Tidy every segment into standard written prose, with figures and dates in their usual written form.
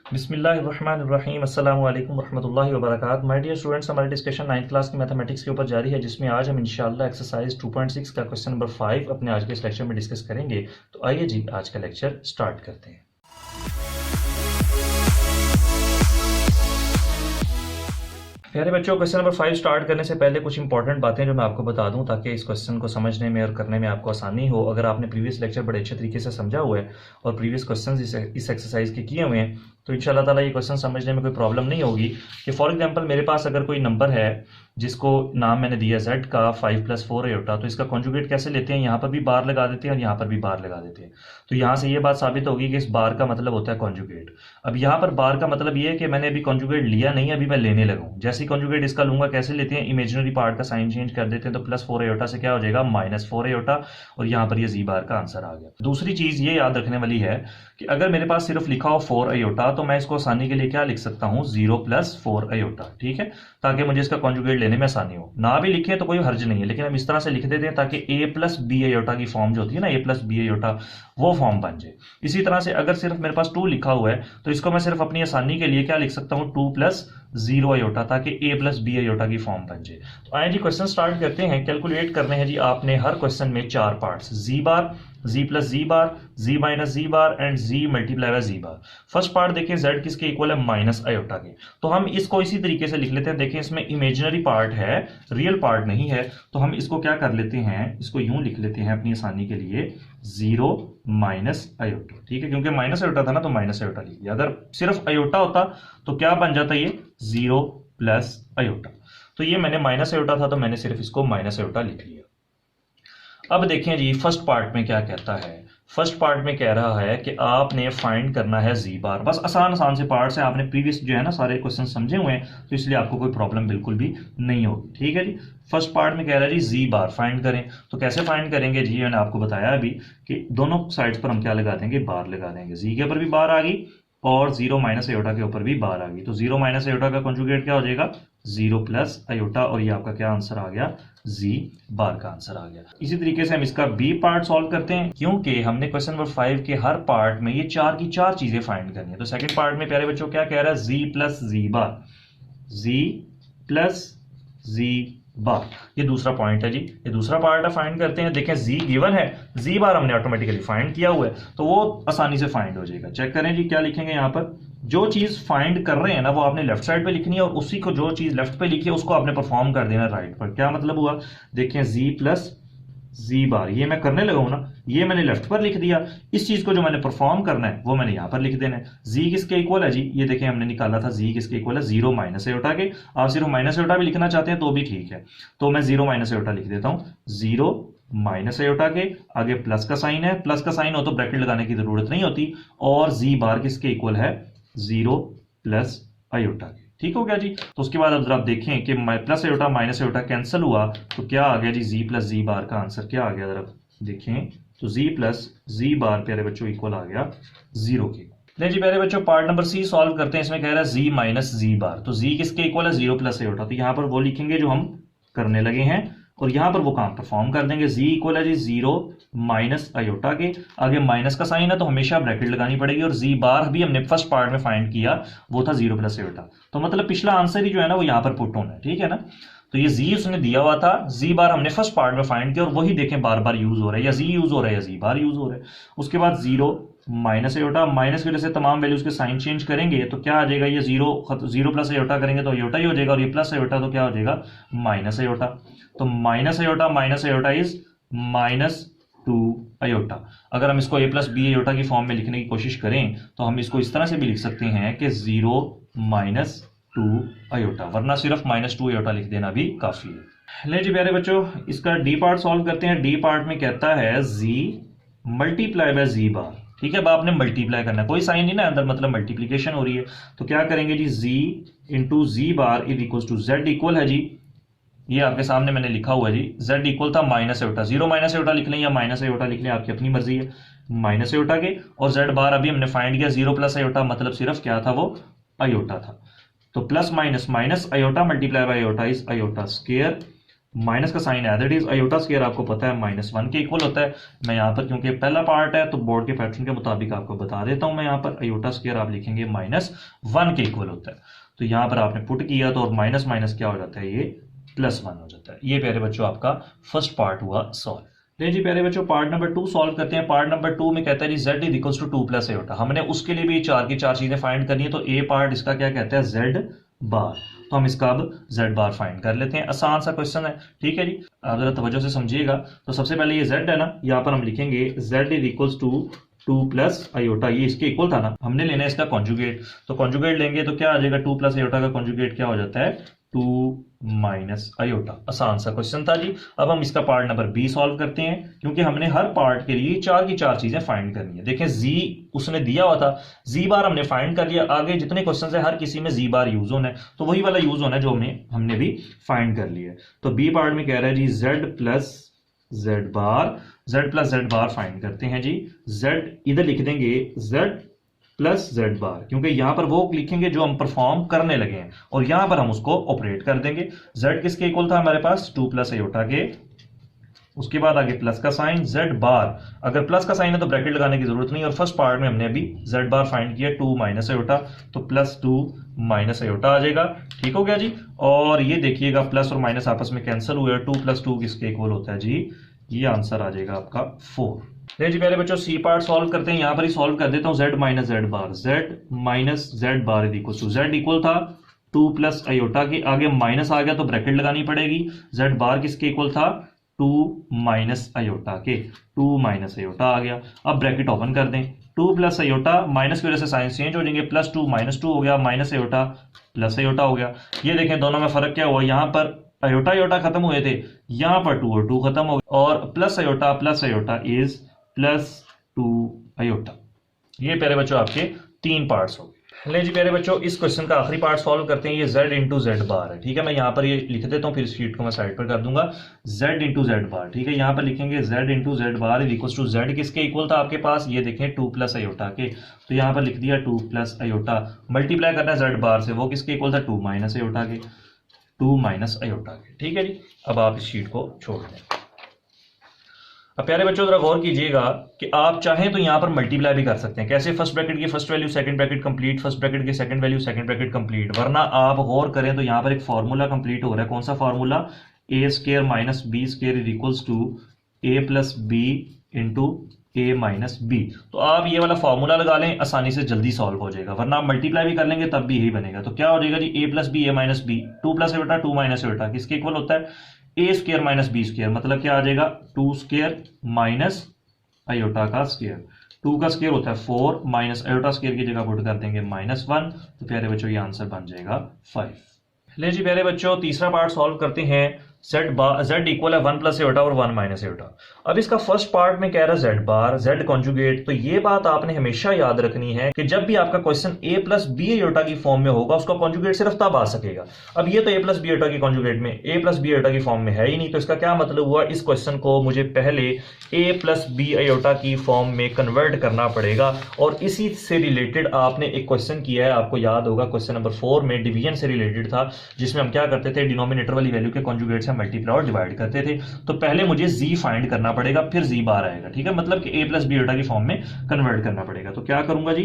बिस्मिल्लाहिर्रहमानिर्रहीम अस्सलामु अलैकुम रहमतुल्लाहि व बरकातहू। माय डियर स्टूडेंट्स, हमारी डिस्कशन 9th क्लास की मैथमेटिक्स के ऊपर जारी है, जिसमें आज हम इंशाल्लाह एक्सरसाइज 2.6 का क्वेश्चन नंबर 5 अपने आज के इस लेक्चर में डिस्कस करेंगे। तो आइए जी आज का लेक्चर स्टार्ट करते हैं। प्यारे बच्चों, क्वेश्चन नंबर 5 स्टार्ट करने से पहले कुछ इंपॉर्टेंट बातें जो मैं आपको बता दूं ताकि इस क्वेश्चन को समझने में और करने में आपको आसानी हो। अगर आपने प्रीवियस लेक्चर बड़े अच्छे तरीके से समझा हुआ है और प्रीवियस क्वेश्चन इस एक्सरसाइज के किए हुए हैं तो इंशाल्लाह ताला ये क्वेश्चन समझने में कोई प्रॉब्लम नहीं होगी। कि फॉर एग्जांपल मेरे पास अगर कोई नंबर है जिसको नाम मैंने दिया z का 5 + 4 आयोटा, तो इसका कॉन्जुगेट कैसे लेते हैं, यहाँ पर भी बार लगा देते हैं और यहाँ पर भी बार लगा देते हैं। तो यहाँ से ये बात साबित होगी कि इस बार का मतलब होता है कॉन्जुगेट। अब यहाँ पर बार का मतलब ये है कि मैंने अभी कॉन्जुगेट लिया नहीं, अभी मैं लेने लगा हूँ। जैसे ही कॉन्जुगेट इसका लूंगा कैसे लेते हैं, इमेजिनरी पार्ट का साइन चेंज कर देते हैं, तो +4 आयोटा से क्या हो जाएगा -4 आयोटा, और यहाँ पर ये जी बार का आंसर आ गया। दूसरी चीज ये याद रखने वाली है कि अगर मेरे पास सिर्फ लिखा हो 4 आयोटा तो मैं इसको आसानी के लिए क्या लिख सकता हूँ, 0 + 4 आयोटा, ठीक है, ताकि मुझे इसका कॉन्जुगेट लेने में आसानी हो। ना भी लिखे तो कोई हर्ज नहीं है, लेकिन हम इस तरह से लिख देते हैं ताकि a + b आयोटा की फॉर्म जो होती है ना, a + b आयोटा, वो फॉर्म बन जाए। इसी तरह से अगर सिर्फ मेरे पास 2 लिखा हुआ है तो इसको मैं सिर्फ अपनी आसानी के लिए क्या लिख सकता हूँ, 2 + 0 आयोटा, ताकि a + b आयोटा की फॉर्म बन जाए। तो आइए जी क्वेश्चन स्टार्ट करते हैं। कैलकुलेट करने हैं जी आपने हर क्वेश्चन में 4 parts, z bar, z + z bar, z - z bar and z × z bar. First part देखिए z किसके इक्वल है, माइनस आयोटा के, तो हम इसको इसी तरीके से लिख लेते हैं। देखिए इसमें इमेजिनरी पार्ट है, रियल पार्ट नहीं है, तो हम इसको क्या कर लेते हैं, इसको यूं लिख लेते हैं अपनी आसानी के लिए, 0 - आयोटा, ठीक है, क्योंकि माइनस आयोटा था ना तो माइनस आयोटा लिख दिया। अगर सिर्फ आयोटा होता तो क्या बन जाता ये, 0 + आयोटा। तो ये मैंने माइनस आयोटा था तो मैंने सिर्फ इसको माइनस आयोटा लिख लिया। अब देखें जी फर्स्ट पार्ट में क्या कहता है। फर्स्ट पार्ट में कह रहा है कि आपने फाइंड करना है जी बार। बस आसान से पार्ट्स हैं, आपने प्रीवियस जो है ना सारे क्वेश्चन समझे हुए हैं, तो इसलिए आपको कोई प्रॉब्लम बिल्कुल भी नहीं होगी, ठीक है जी। फर्स्ट पार्ट में कह रहा है जी जी बार फाइंड करें। तो कैसे फाइंड करेंगे जी, मैंने आपको बताया अभी कि दोनों साइड्स पर हम क्या लगा देंगे, बार लगा देंगे। जी के ऊपर भी बार आ गई और 0 - आयोटा के ऊपर भी बार आ गई, तो 0 - आयोटा का कॉन्जुगेट क्या हो जाएगा, 0 + आयोटा, और ये आपका क्या आंसर आ गया, जी बार का आंसर आ गया। इसी तरीके से हम इसका बी पार्ट सॉल्व करते हैं, क्योंकि हमने क्वेश्चन नंबर 5 के हर पार्ट में ये 4 की 4 चीजें फाइंड करनी है। तो सेकंड पार्ट में प्यारे बच्चों क्या कह रहा है, जी + z बार, जी + z बार, ये दूसरा पॉइंट है जी, ये दूसरा पार्ट है, फाइंड करते हैं। देखें जी गिवन है, जी बार हमने ऑटोमेटिकली फाइंड किया हुआ है, तो वो आसानी से फाइंड हो जाएगा। चेक करें जी क्या लिखेंगे यहाँ पर, जो चीज फाइंड कर रहे हैं ना वो आपने लेफ्ट साइड पे लिखनी है, और उसी को जो चीज लेफ्ट पे लिखी है उसको आपने परफॉर्म कर देना राइट पर। क्या मतलब हुआ, देखें जी + z बार, ये मैं करने लगा हूं ना, ये मैंने लेफ्ट पर लिख दिया। इस चीज को जो मैंने परफॉर्म करना है वो मैंने यहां पर लिख देना है। जी किसके इक्वल है जी, ये देखें हमने निकाला था जी किसके इक्वल है, 0 - आयोटा के। आप सिर्फ माइनस आयोटा भी लिखना चाहते हैं तो भी ठीक है, तो मैं 0 - आयोटा लिख देता हूं, 0 - आयोटा के आगे प्लस का साइन है, प्लस का साइन हो तो ब्रैकेट लगाने की जरूरत नहीं होती, और जी बार किसके इक्वल है, 0 + आयोटा के। ठीक हो गया जी। तो उसके बाद अब जरा देखें कि plus iota minus iota cancel हुआ तो क्या आ गया जी, जी + z बार का आंसर क्या आ गया, जरा देखें तो जी + z बार प्यारे बच्चों इक्वल आ गया 0 के। नहीं जी प्यारे बच्चों, पार्ट नंबर सी सॉल्व करते हैं। इसमें कह रहा है z - z बार, तो z किसके इक्वल है, 0 + आयोटा, तो यहां पर वो लिखेंगे जो हम करने लगे हैं और यहां पर वो काम परफॉर्म कर देंगे। z इक्वल है जी 0 - आयोटा के, आगे माइनस का साइन है तो हमेशा ब्रैकेट लगानी पड़ेगी, और जी बार भी हमने फर्स्ट पार्ट में फाइंड किया वो था 0 + आयोटा, तो मतलब पिछला आंसर ही जो है ना वो यहां पर पुट होना है, ठीक है ना। तो ये जी उसने दिया हुआ था, जी बार हमने फर्स्ट पार्ट में फाइंड किया, और वही देखें बार बार यूज हो रहा है, या जी यूज हो रहा है या जी बार यूज हो रहा है। उसके बाद 0 - आयोटा, माइनस की वजह से तमाम वैल्यूज के साइन चेंज करेंगे तो क्या आ जाएगा, ये 0 + आयोटा करेंगे तो आयोटा ही हो जाएगा, और ये प्लस आयोटा तो क्या हो जाएगा, - आयोटा। तो - आयोटा इज -2 आयोटा। अगर हम इसको a + b आयोटा की फॉर्म में लिखने की कोशिश करें तो हम इसको इस तरह से भी लिख सकते हैं कि 0 - 2 आयोटा, वरना सिर्फ -2 आयोटा लिख देना भी काफी है। ले जी प्यारे बच्चों, इसका डी पार्ट सॉल्व करते हैं। डी पार्ट में कहता है z × z बार, ठीक है। अब आपने मल्टीप्लाई करना है, कोई साइन नहीं ना अंदर, मतलब मल्टीप्लीकेशन हो रही है, तो क्या करेंगे जी, z × z बार = z इक्वल है जी, ये आपके सामने मैंने लिखा हुआ है जी, z इक्वल था माइनस आयोटा, 0 - आयोटा लिख लें या माइनस आयोटा लिख लें, आपकी अपनी मर्जी है, माइनस आयोटा के, और z बार अभी हमने फाइंड किया 0 + आयोटा, मतलब सिर्फ क्या था वो, आयोटा था। तो plus minus iota × iota is iota square minus का sign as it is, iota square आपको पता है -1 के इक्वल होता है। मैं यहाँ पर क्योंकि पहला पार्ट है तो बोर्ड के पैटर्न के मुताबिक आपको बता देता हूँ, मैं यहाँ पर अयोटा स्क्वायर आप लिखेंगे -1 के इक्वल होता है। तो यहाँ पर आपने पुट किया तो और माइनस माइनस क्या हो जाता है, ये +1 हो जाता है। ये प्यारे बच्चों आपका फर्स्ट पार्ट हुआ सॉल्व। ले जी प्यारे बच्चों पार्ट नंबर 2 सॉल्व करते हैं। पार्ट नंबर 2 में कहता है जी z इक्वल्स टू 2 + अयोटा। हमने उसके लिए भी चार की चार चीजें फाइंड करनी है। तो ए पार्ट इसका क्या कहता है, z बार। तो हम इसका अब z बार फाइंड कर लेते हैं। आसान सा क्वेश्चन है, ठीक है जी, आप जरा तवज्जो से समझिएगा। तो सबसे पहले ये z है ना, यहाँ पर हम लिखेंगे z इक्वल्स टू 2 + अयोटा। ये इसके इक्वल था ना, हमने लेना है इसका कॉन्जुगेट। तो कॉन्जुगेट लेंगे तो क्या आ जाएगा, 2 + अयोटा का कॉन्जुगेट क्या हो जाता है, 2 - अयोटा। आसान सा क्वेश्चन था जी। अब हम इसका पार्ट नंबर बी सॉल्व करते हैं, क्योंकि हमने हर पार्ट के लिए चार की चार चीजें फाइंड करनी है। देखें जी उसने दिया हुआ था, जी बार हमने फाइंड कर लिया। आगे जितने क्वेश्चन है हर किसी में जी बार यूज होना है, तो वही वाला यूज होना है जो हमने भी फाइंड कर लिया है। तो बी पार्ट में कह रहा है जी z + z बार फाइंड करते हैं जी। z इधर लिख देंगे z + z बार, क्योंकि यहां पर वो लिखेंगे जो हम परफॉर्म करने लगे हैं और यहां पर हम उसको ऑपरेट कर देंगे। z किसके इक्वल था हमारे पास, 2 + अयोटा के। उसके बाद आगे प्लस का साइन, z बार। अगर प्लस का साइन है तो ब्रैकेट लगाने की जरूरत नहीं। और फर्स्ट पार्ट में हमने अभी z बार फाइंड किया 2 - अयोटा, तो +2 - अयोटा आ जाएगा। ठीक हो गया जी। और ये देखिएगा प्लस और माइनस आपस में कैंसिल हुए, 2 + 2 किसके इक्वल होता है जी, ये आंसर आ जाएगा आपका 4। ले जी पहले बच्चों सी पार्ट सॉल्व करते हैं। यहां पर ही सॉल्व कर देता हूं, z - z बार। z - z बार z इक्वल था 2 + अयोटा के, आगे माइनस आ गया तो ब्रैकेट लगानी पड़ेगी। z बार किसके इक्वल था, 2 - अयोटा के। 2 - अयोटा आ गया। अब ब्रैकेट ओपन कर दें, 2 + अयोटा, माइनस की वजह से साइन चेंज हो जाएंगे, +2 - 2 हो गया, -अयोटा +अयोटा हो गया। ये देखें दोनों में फर्क क्या हुआ, यहां पर अयोटा खत्म हुए थे, यहां पर 2 और 2 खत्म हो गए, और +अयोटा इज +2 अयोटा। ये प्यारे बच्चों आपके 3 पार्ट्स हो गए। ले जी प्यारे बच्चों इस क्वेश्चन का आखिरी पार्ट सॉल्व करते हैं। ये z × z बार है, ठीक है। मैं यहां पर ये लिख देता हूं, फिर इस शीट को मैं साइड पर कर दूंगा। z × z बार, ठीक है। यहां पर लिखेंगे z × z bar equals to z किसके इक्वल था आपके पास, ये देखें 2 + अयोटा के। तो यहां पर लिख दिया 2 + अयोटा, मल्टीप्लाई करना है z बार से, वो किसके इक्वल था, 2 - अयोटा के। 2 - अयोटा के, ठीक है जी। अब आप इस शीट को छोड़ दें। अब प्यारे बच्चों जरा गौर कीजिएगा कि आप चाहें तो यहां पर मल्टीप्लाई भी कर सकते हैं। कैसे, फर्स्ट ब्रैकेट की first value second bracket complete, first bracket की second value second bracket complete. वरना आप गौर करें तो यहां पर एक फार्मूला कंप्लीट हो रहा है। कौन सा formula, a² - b² equals to a + b × a - b। तो आप ये वाला फार्मूला लगा लें, आसानी से जल्दी सॉल्व हो जाएगा। वरना आप मल्टीप्लाई भी कर लेंगे तब भी यही बनेगा। तो क्या हो जाएगा जी, a + b a - b, 2 + iota 2 - iota किसके इक्वल होता है, a² - b², मतलब क्या आ जाएगा, 2² - अयोटा का स्क्वायर। 2 का स्क्वायर होता है 4, माइनस अयोटा स्क्वायर की जगह पुट कर देंगे -1। तो प्यारे बच्चों ये आंसर बन जाएगा 5। ले जी प्यारे बच्चों तीसरा पार्ट सॉल्व करते हैं। z इक्वल है 1 + अयोटा और 1 - अयोटा। अब इसका फर्स्ट पार्ट में कह रहा है z बार, z कॉन्जुगेट। तो ये बात आपने हमेशा याद रखनी है कि जब भी आपका क्वेश्चन a + b अयोटा की फॉर्म में होगा, उसका कॉन्जुगेट सिर्फ तब आ सकेगा। अब ये तो a + b अयोटा की कॉन्जुगेट में a + b अयोटा की फॉर्म में है ही नहीं। तो इसका क्या मतलब हुआ, इस क्वेश्चन को मुझे पहले a + b अयोटा की फॉर्म में कन्वर्ट करना पड़ेगा। और इसी से रिलेटेड आपने एक क्वेश्चन किया है, आपको याद होगा क्वेश्चन नंबर 4 में डिवीजन से रिलेटेड था, जिसमें हम क्या करते थे, डिनोमिनेटर वाली वैल्यू के कॉन्जुगेट से मल्टीप्लाई और डिवाइड करते थे। तो पहले मुझे z फाइंड करना पड़ेगा, फिर z बार आएगा, ठीक है। मतलब कि a + b अयोटा की फॉर्म में कन्वर्ट करना पड़ेगा। तो क्या करूंगा जी,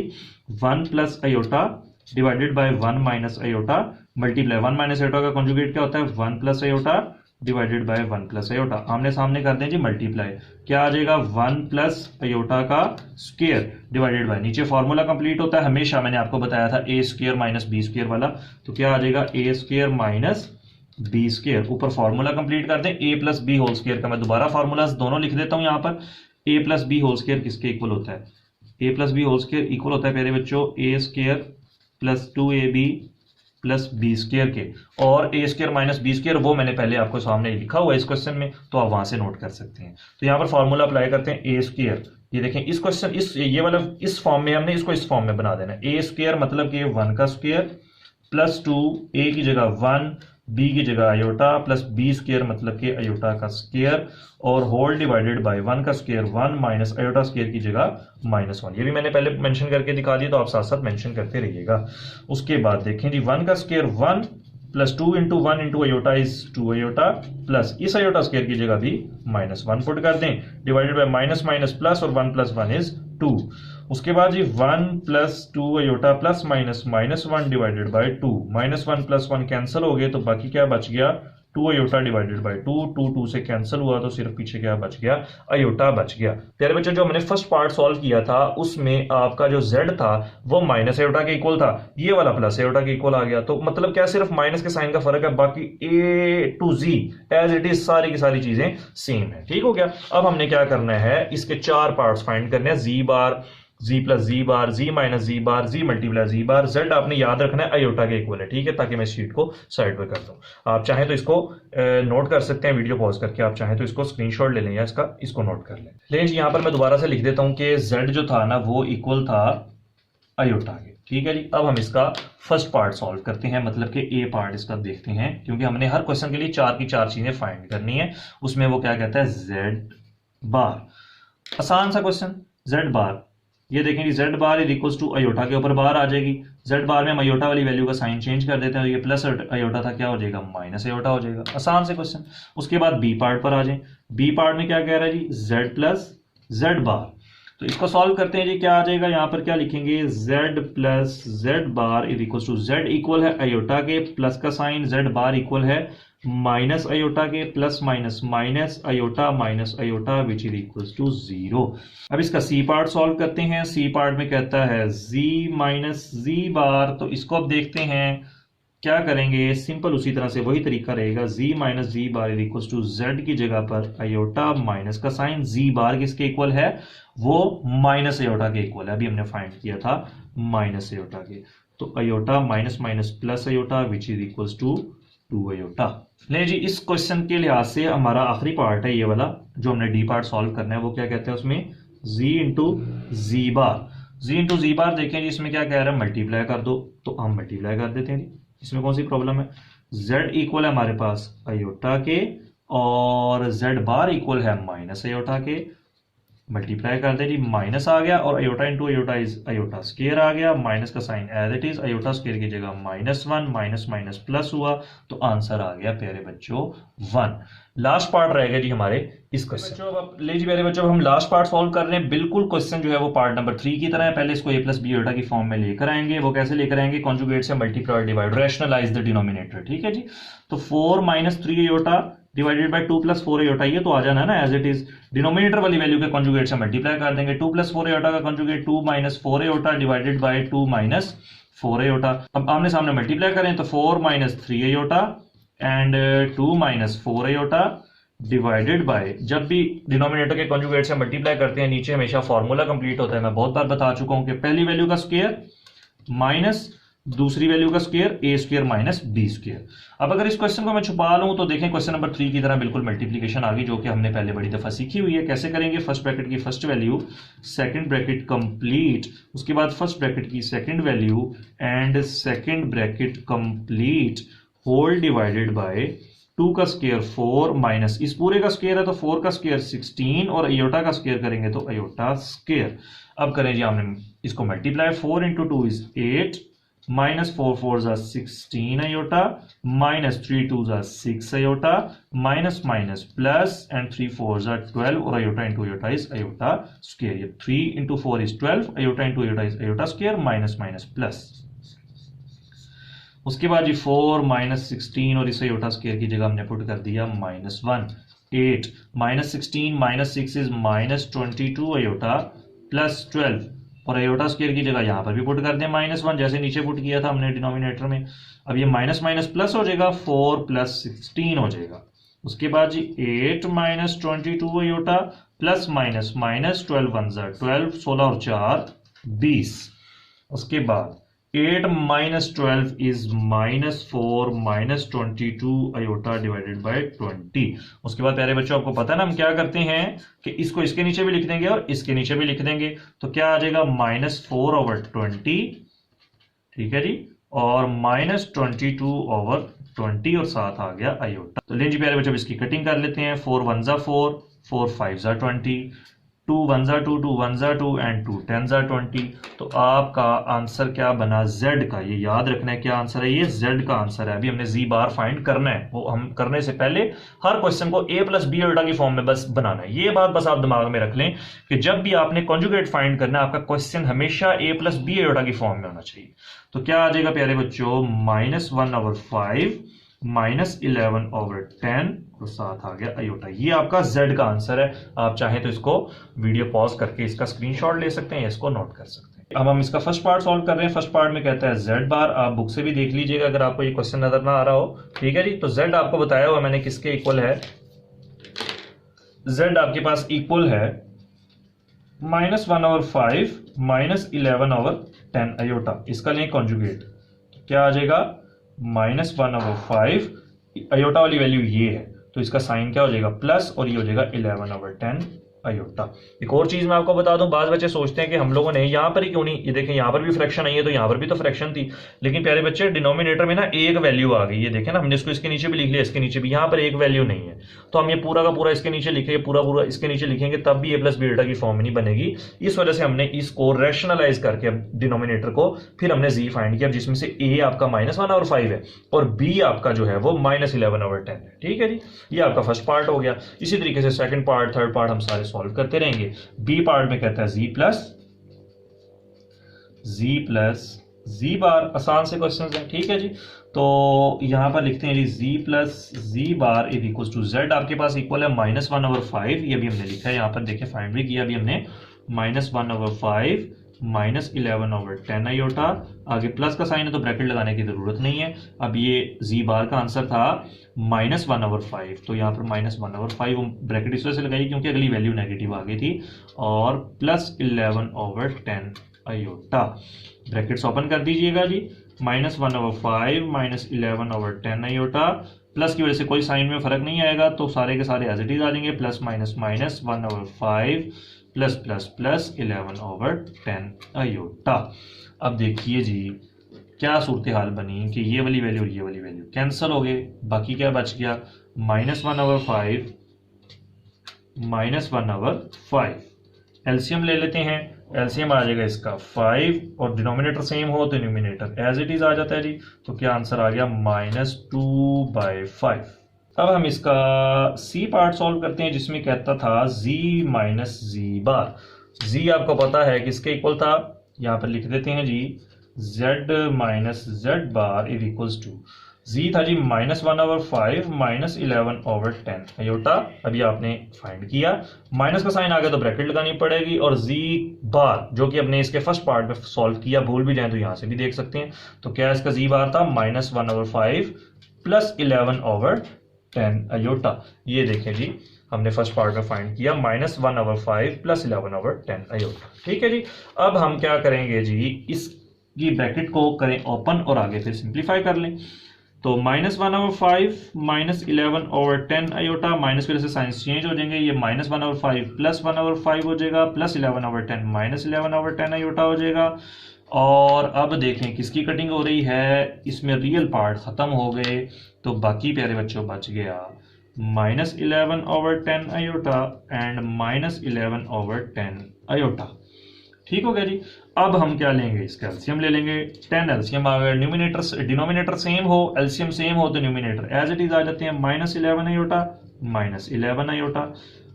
1 + iota divided by 1 - iota multiply 1 - iota का कॉन्जुगेट क्या होता है, 1 + अयोटा डिवाइडेड बाय 1 + अयोटा। आमने सामने कर दें जी मल्टीप्लाई, क्या आ जाएगा, 1 + अयोटा का स्क्वायर डिवाइडेड बाय, नीचे फॉर्मूला कंप्लीट होता है हमेशा, मैंने आपको बताया था a² - b² वाला। तो क्या आ जाएगा, a² - b²। ऊपर फॉर्मूला कंप्लीट कर दें, a + b² का मैं दोबारा फॉर्मूला दोनों लिख देता हूं। यहां पर a + b² किसके इक्वल होता है, a + b² इक्वल होता है प्यारे बच्चों a² + 2ab + b² के। और a² - b² वो मैंने पहले आपको सामने लिखा हुआ है इस क्वेश्चन में, तो आप वहां से नोट कर सकते हैं। तो यहां पर फॉर्मूला अप्लाई करते हैं, a², ये देखें इस क्वेश्चन ये वाला इस फॉर्म में हमने इसको इस फॉर्म में बना देना है। a² मतलब कि 1 का स्क्वायर + 2, a की जगह 1, b की जगह अयोटा, प्लस b² मतलब कि अयोटा का स्क्वायर, और होल डिवाइडेड बाय 1 का स्क्वायर 1 माइनस अयोटा स्क्वायर की जगह -1। ये भी मैंने पहले मेंशन करके दिखा दिया, तो आप साथ साथ मेंशन करते रहिएगा। उसके बाद देखें जी 1 का square 1 plus 2 into 1 into iota is 2 iota, plus इस अयोटा स्क्वायर की जगह भी -1 पुट कर दें, divided by minus minus plus, और 1 प्लस 1 इज 2। उसके बाद जी 1 plus 2 iota plus minus -1 divided by 2, -1 plus 1 cancel हो गए, तो बाकी क्या बच गया 2 अयोटा डिवाइडेड बाय 2, 2 से कैंसिल हुआ तो सिर्फ पीछे क्या बच गया, अयोटा बच गया। प्यारे बच्चों, जो हमने फर्स्ट पार्ट सॉल्व किया था उसमें आपका जो z था वो माइनस अयोटा के इक्वल था, ये वाला प्लस अयोटा के इक्वल आ गया, तो मतलब क्या सिर्फ माइनस के साइन का फर्क है, बाकी a to z as it is सारी की सारी चीजें सेम है। ठीक हो गया। अब हमने क्या करना है, इसके 4 पार्ट्स फाइंड करने हैं, z बार, z प्लस z बार, z माइनस z बार, z मल्टीप्लाई z बार, z आपने याद रखना है अयोटा के इक्वल है। ठीक है, ताकि मैं शीट को साइड पे कर दूं। आप चाहें तो इसको नोट कर सकते हैं वीडियो पॉज करके, आप चाहें तो इसको स्क्रीनशॉट ले लें या इसको नोट कर लें। लेकिन यहां पर मैं दोबारा से लिख देता हूं कि z जो था ना वो इक्वल था अयोटा के। ठीक है जी। अब हम इसका फर्स्ट पार्ट सॉल्व करते हैं, मतलब कि ए पार्ट इसका देखते हैं, क्योंकि हमने हर क्वेश्चन के लिए 4 की 4 चीजें फाइंड करनी है। उसमें वो क्या कहता है, z बार, आसान सा क्वेश्चन, z बार, ये देखें कि z bar is equals to aorta के ऊपर बार आ जाएगी, z बार में हम अयोटा वाली वैल्यू का साइन चेंज कर देते हैं, तो ये प्लस अयोटा था क्या हो जाएगा, माइनस अयोटा हो जाएगा। आसान से क्वेश्चन। उसके बाद बी पार्ट पर आ जाए, बी पार्ट में क्या कह रहा है जी, z प्लस z बार, तो इसको सॉल्व करते हैं जी, क्या आ जाएगा, यहां पर क्या लिखेंगे, z plus z bar is equals to, z equal है अयोटा के, प्लस का साइन, z बार इक्वल है माइनस अयोटा के, plus minus minus iota which is equals to 0। अब इसका सी पार्ट सॉल्व करते हैं। सी पार्ट में कहता है z माइनस z बार, तो इसको अब देखते हैं क्या करेंगे, सिंपल उसी तरह से वही तरीका रहेगा, z minus z bar is equals to z की जगह पर अयोटा माइनस का साइन, z बार किसके इक्वल है, वो माइनस अयोटा के इक्वल है, अभी हमने फाइंड किया था माइनस अयोटा के, तो iota minus minus plus iota which is equals to 2 iota. ले जी, इस क्वेश्चन के लिहाज से हमारा आखिरी पार्ट है ये वाला, जो हमने डी पार्ट सॉल्व करना है, वो क्या कहते हैं उसमें, z इंटू जी बार, z इंटू जी बार देखें जी, इसमें क्या कह रहा है, मल्टीप्लाई कर दो, तो हम मल्टीप्लाई कर देते हैं जी, इसमें कौन सी प्रॉब्लम है, z इक्वल है हमारे पास अयोटा के और z बार इक्वल है माइनस अयोटा के, मल्टीप्लाई कर दे जी, माइनस आ गया और iota into iota is iota square आ गया, माइनस का sign as it is, iota square की जगह -1, माइनस माइनस प्लस हुआ, तो आंसर आ गया प्यारे बच्चों 1। लास्ट पार्ट रहेगा जी हमारे इस क्वेश्चन। अब ले जी प्यारे बच्चों, हम लास्ट पार्ट सॉल्व कर रहे हैं, बिल्कुल क्वेश्चन जो है वो पार्ट नंबर 3 की तरह है। पहले इसको a प्लस बी अयोटा की फॉर्म में लेकर आएंगे, वो कैसे लेकर आएंगे, कॉन्जुगेट से multiply divide, rationalise the denominator. ठीक है जी, तो 4 minus 3 iota divided by 2 plus 4 iota, ये तो आ जाना है ना एज इट इज, डिनोमिनेटर वाली वैल्यू के कॉन्जुगेट से मल्टीप्लाई कर देंगे, 2 प्लस 4 अयोटा का conjugate 2 minus 4 iota divided by 2 minus 4 aorta. अब आमने सामने मल्टीप्लाई करें तो 4 minus 3 iota and 2 minus 4 iota divided by, जब भी डिनोमिनेटर के कॉन्जुगेट से मल्टीप्लाई करते हैं नीचे हमेशा फॉर्मूला कंप्लीट होता है, मैं बहुत बार बता चुका हूं कि पहली वैल्यू का स्क्वायर माइनस दूसरी वैल्यू का स्क्वायर ए स्क्वायर माइनस बी स्क्वायर। अब अगर इस क्वेश्चन को मैं छुपा लूं तो देखें क्वेश्चन नंबर 3 की तरह बिल्कुल मल्टीप्लिकेशन आ गई, जो कि हमने पहले बड़ी दफा सीखी हुई है। कैसे करेंगे, फर्स्ट ब्रैकेट की first value, second bracket complete, उसके बाद फर्स्ट ब्रैकेट की second value and second bracket complete whole divided by 2 का स्क्वायर 4 माइनस इस पूरे का स्क्वायर है तो 4 का स्क्वायर 16 और अयोटा का स्क्वायर करेंगे तो अयोटा स्क्वायर। अब करें जी हमने इसको मल्टीप्लाई, 4 इंटू 2 इज 8, माइनस 4 4 जा 16 अयोटा, माइनस 3 2 जा 6 iota, minus minus plus and 3 4 जा 12 और iota into iota is iota square. ये 3 into 4 is 12, iota into iota is iota square, minus minus plus. उसके बाद जी 4 माइनस 16 और इस अयोटा स्क्वायर की जगह हमने पुट कर दिया -1, 8 minus 16 minus 6 is minus 22 iota plus 12 और अयोटा स्क्वायर की जगह यहां पर भी पुट कर दें -1, जैसे नीचे पुट किया था हमने डिनोमिनेटर में। अब ये माइनस माइनस प्लस हो जाएगा, 4 प्लस 16 हो जाएगा। उसके बाद जी 8 minus 22 iota plus minus minus 12 1 12, 16 और 4 20। उसके बाद 8 माइनस 12 is -4 minus 22 iota divided by 20। उसके बाद प्यारे बच्चों आपको पता है ना हम क्या करते हैं कि इसको इसके नीचे भी लिख देंगे और इसके नीचे भी लिख देंगे, तो क्या आ जाएगा -4/20, ठीक है जी, और -22/20 और साथ आ गया अयोटा। तो लें जी प्यारे बच्चों इसकी कटिंग कर लेते हैं, 4 1 4, 4 5 20, 2 1 जा 2 2 1 जा 2 एंड 2 10 जा 20। तो आपका आंसर क्या बना, z का। ये याद रखना है क्या आंसर है, ये z का आंसर है। अभी हमने z बार फाइंड करना है, वो हम करने से पहले हर क्वेश्चन को a प्लस बी आयोटा की फॉर्म में बस बनाना है। ये बात बस आप दिमाग में रख लें कि जब भी आपने कॉन्जुगेट फाइंड करना है, आपका क्वेश्चन हमेशा a प्लस बी आयोटा की फॉर्म में होना चाहिए। तो क्या आ जाएगा प्यारे बच्चों, -1/5 -11/10 और साथ आ गया अयोटा। ये आपका z का आंसर है। आप चाहें तो इसको वीडियो पॉज करके इसका स्क्रीनशॉट ले सकते हैं या इसको नोट कर सकते हैं। अब हम इसका फर्स्ट पार्ट सॉल्व कर रहे हैं। फर्स्ट पार्ट में कहता है z बार। आप बुक से भी देख लीजिएगा अगर आपको ये क्वेश्चन नजर ना आ रहा हो, ठीक है जी। तो z आपको बताया हुआ मैंने किसके इक्वल है, z आपके पास इक्वल है -1/5 -11/10 अयोटा। इसका लें कॉन्जुगेट, क्या आ जाएगा, -1/5 अयोटा वाली वैल्यू ये है, तो इसका साइन क्या हो जाएगा, प्लस, और ये हो जाएगा 11/10 अयोटा। एक और चीज मैं आपको बता दूं, बाज बच्चे सोचते हैं कि हम लोगों ने यहां पर ही क्यों नहीं, ये देखें यहां पर भी फ्रैक्शन आई है तो यहां पर भी तो फ्रैक्शन थी, लेकिन प्यारे बच्चे डिनोमिनेटर में ना एक वैल्यू आ गई। ये देखें ना, हमने इसको इसके नीचे भी लिख लिया, इसके नीचे भी, यहां पर एक वैल्यू नहीं है। तो हम ये पूरा का पूरा इसके नीचे लिखेंगे, पूरा पूरा इसके नीचे लिखेंगे, तब भी a प्लस बी आयोटा की फॉर्म में नहीं बनेगी। इस वजह से हमने इसको रैशनलाइज करके अब डिनोमिनेटर को फिर हमने z फाइंड किया, जिसमें से a आपका -1/5 है और b आपका जो है वो -11/10 है, ठीक है जी। ये आपका फर्स्ट पार्ट हो गया। इसी तरीके से सेकंड पार्ट, थर्ड पार्ट हम सारे सॉल्व करते रहेंगे। बी पार्ट में कहता है z बार। आसान से क्वेश्चन है, ठीक है जी। तो यहां पर लिखते हैं जी z bar is equal to z आपके पास इक्वल है -1/5। ये भी हमने लिखा है, यहां पर देखिए फाइंड भी किया अभी हमने, -1/5 -11/10 अयोटा। आगे प्लस का साइन है तो ब्रैकेट लगाने की जरूरत नहीं है। अब ये z बार का आंसर था -1/5, तो यहाँ पर -1/5 ब्रैकेट इस वजह से लगाई क्योंकि अगली वैल्यू नेगेटिव आ गई थी, और +11/10 अयोटा। ब्रैकेट्स ओपन कर दीजिएगा जी, -1/5 -11/10 अयोटा। प्लस की वजह से कोई साइन में फर्क नहीं आएगा, तो सारे के सारे एज इट इज आ जाएंगे, plus minus minus 1/5 plus plus plus 11/10 iota. अब देखिए जी क्या सूरत हाल बनी कि ये वाली वैल्यू और ये वाली वैल्यू कैंसिल हो गए, बाकी क्या बच गया, -1/5 -1/5। एलसीएम ले लेते हैं, एलसीएम आ जाएगा इसका 5, और डिनोमिनेटर सेम हो तो न्यूमिनेटर एज इट इज आ जाता है जी। तो क्या आंसर आ गया, -2/5। अब हम इसका सी पार्ट सॉल्व करते हैं, जिसमें कहता था z माइनस जी बार। z आपको पता है किसके इक्वल था, यहां पर लिख देते हैं जी, z minus Z bar is equals to, z था जी -1/5 -11/10 अयोटा। अभी आपने फाइंड किया, माइनस का साइन आ गया तो ब्रैकेट लगानी पड़ेगी, और z बार जो कि हमने इसके फर्स्ट पार्ट में सॉल्व किया, भूल भी जाए तो यहां से भी देख सकते हैं। तो क्या इसका z बार था, -1/5 प्लस 11/10 अयोटा। ये देखें जी, हमने फर्स्ट पार्ट में फाइंड किया -1/5 प्लस 11/10 अयोटा, ठीक है जी। अब हम क्या करेंगे जी, इसकी ब्रैकेट को करें ओपन और आगे फिर सिंप्लीफाई कर लें। तो -1/5 -11/10 अयोटा, माइनस की वजह से साइंस चेंज हो जाएंगे, ये -1/5 प्लस 1/5 हो जाएगा, प्लस 11/10 -11/10 अयोटा हो जाएगा। और अब देखें किसकी कटिंग हो रही है, इसमें रियल पार्ट खत्म हो गए, तो बाकी प्यारे बच्चों बच गया -11/10 अयोटा एंड -11/10 अयोटा, ठीक हो गया जी। अब हम क्या लेंगे, इसका एलसीएम ले लेंगे, 10 एलसीएम आ गया। न्यूमिनेटर डिनोमिनेटर सेम हो, एलसीएम सेम हो तो न्यूमिनेटर एज इट इज आ जाते हैं, -11 अयोटा -11 अयोटा।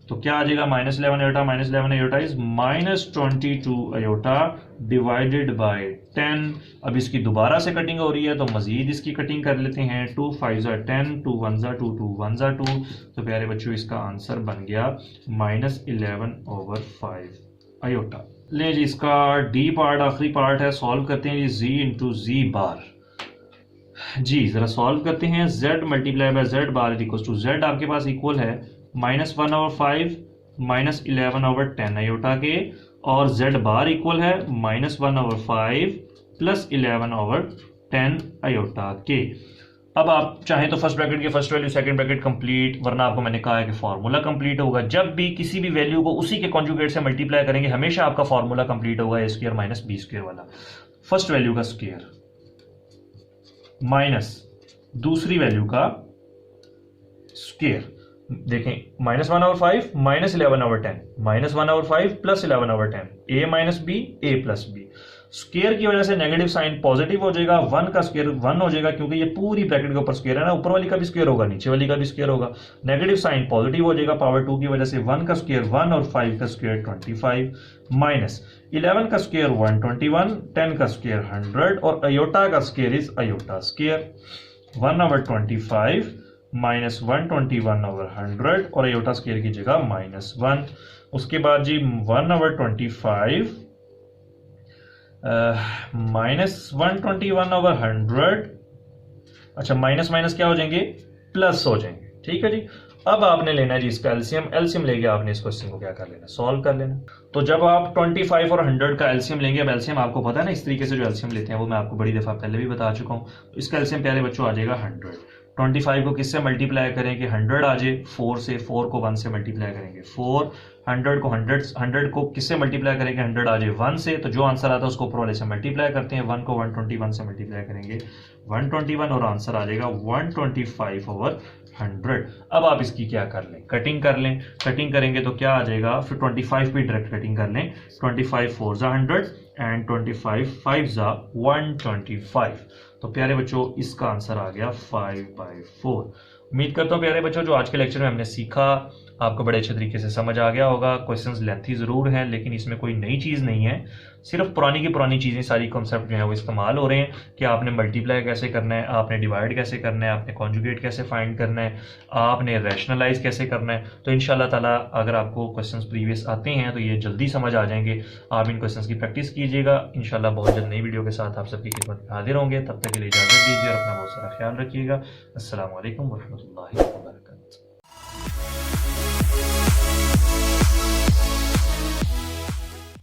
तो क्या आ जाएगा, -11 iota -11 iota is -22 iota divided by 10। अब इसकी दोबारा से कटिंग हो रही है तो मजीद इसकी कटिंग कर लेते हैं, 2 5 10, 2 1 2, 2 1 2। तो प्यारे बच्चों इसका आंसर बन गया -11/5 अयोटा। ले जी, इसका डी पार्ट आखिरी पार्ट है, सॉल्व करते हैं जी, z इंटू जी बार। जी जरा सॉल्व करते हैं, z multiply by z bar equal to, z आपके पास इक्वल है -1/5 -11/10 अयोटा के, और z बार इक्वल है -1/5 प्लस 11/10 अयोटा के। अब आप चाहें तो फर्स्ट ब्रैकेट की first value, second bracket complete, वरना आपको मैंने कहा है कि फॉर्मूला कंप्लीट होगा। जब भी किसी भी वैल्यू को उसी के कॉन्जुगेट से मल्टीप्लाई करेंगे, हमेशा आपका फॉर्मूला कंप्लीट होगा, a square minus b square वाला। फर्स्ट वैल्यू का स्क्वायर माइनस दूसरी वैल्यू का स्क्वायर, देखें -1/5 -11/10, -1/5 + 11/10, a - b a + b। Square की वजह से नेगेटिव साइन पॉजिटिव हो जाएगा, 1 का स्क्वायर 1 हो जाएगा क्योंकि ये पूरी ब्रैकेट के ऊपर स्क्वायर है ना, ऊपर वाली का भी स्क्वायर होगा, नीचे वाली का भी स्क्वायर होगा। नेगेटिव साइन पॉजिटिव हो जाएगा पावर 2 की वजह से, 1 का स्क्वायर 1 और 5 का स्क्वायर 25 माइनस 11 का स्क्वायर 121, 10 का स्क्वायर 100 और अयोटा का square is iota square. 1/25 minus 121/100 और अयोटा स्क्वायर की जगह -1। उसके बाद जी 1/25 -121/100, अच्छा माइनस माइनस क्या हो जाएंगे, प्लस हो जाएंगे। ठीक है जी। अब आपने लेना है जी इसका एलसीएम, एलसीएम लेके आपने इस क्वेश्चन को क्या कर लेना, सॉल्व कर लेना। तो जब आप 25 और 100 का एलसीएम लेंगे, अब एलसीएम आपको पता है ना, इस तरीके से जो एलसीएम लेते हैं वो मैं आपको बड़ी दफा पहले भी बता चुका हूं। तो इसका एलसीएम प्यारे बच्चों आ जाएगा 100। 25 को किससे मल्टीप्लाई करें कि 100 आ जाए, 4 से, 4 को 1 से मल्टीप्लाई करेंगे 4, 100 को किससे मल्टीप्लाई करेंगे, 100 आ जाए 1 से, तो जो आंसर आता है उसको ऊपर वाले से मल्टीप्लाई करते हैं, 1 को 121 से मल्टीप्लाई करेंगे 121 और आंसर आ जाएगा 125/100। अब आप इसकी क्या कर लें, कटिंग कर लें। कटिंग करेंगे तो क्या आ जाएगा, फिर 25 पे डायरेक्ट कटिंग कर लें, 25 4 ज़ा 100 एंड 25 5 ज़ा 125। तो प्यारे बच्चों इसका आंसर आ गया 5/4। उम्मीद करता हूँ प्यारे बच्चों जो आज के लेक्चर में हमने सीखा आपको बड़े अच्छे तरीके से समझ आ गया होगा। क्वेश्चंस लेंथी ज़रूर हैं लेकिन इसमें कोई नई चीज़ नहीं है, सिर्फ पुरानी की पुरानी चीज़ें, सारी कॉन्सेप्ट जो है वो इस्तेमाल हो रहे हैं कि आपने मल्टीप्लाई कैसे करना है, आपने डिवाइड कैसे करना है, आपने कॉन्जुगेट कैसे फाइंड करना है, आपने रैशनलाइज कैसे करना है। तो इंशाल्लाह ताला अगर आपको क्वेश्चंस प्रीवियस आते हैं तो ये जल्दी समझ आ जाएंगे। आप इन क्वेश्चंस की प्रैक्टिस कीजिएगा। इंशाल्लाह बहुत जल्द नई वीडियो के साथ आप सबकी खिदमत में हाजिर होंगे। तब तक के लिए इजाज़त दीजिए और अपना बहुत सारा ख्याल रखिएगा। अस्सलाम वालेकुम वरहमतुल्लाहि वबरकातुहू।